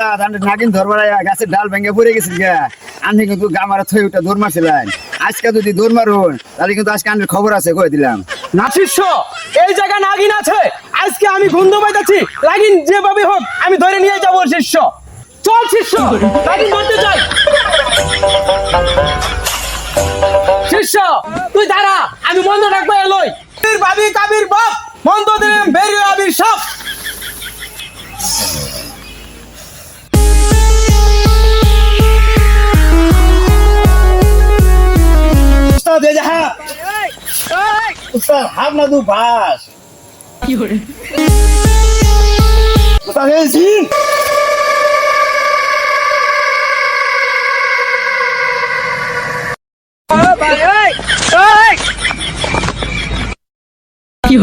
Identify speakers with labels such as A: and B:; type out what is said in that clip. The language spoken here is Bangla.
A: নাগিন ধরবার গাছের ডাল ভেঙে পড়ে গেছিল গা। আমি কিন্তু গামারা থই উঠা দৌড় মারছিলাম। আজকে যদি দৌড় মারুন তাহলে কিন্তু আজকে আনের খবর আছে কয়ে দিলাম।
B: না শিষ্য, এই জায়গা নাগিন আছে। আজকে আমি গন্ধ পাইতেছি। নাগিন যেভাবে হোক আমি ধরে নিয়ে যাবো শিষ্য। চল শিষ্য, নাগিন ধরতে চাই। শিষ্য তুই দাঁড়া, আমি মন্দ ডাকবো এলোই। ভাবি কাবির বাপ মন্দ দিন বেরিয়ে আবির সব।
A: উস্তাদ এই যে হাত। উস্তাদ হাত না দু বাস। উস্তাদ এই জিন।
C: কি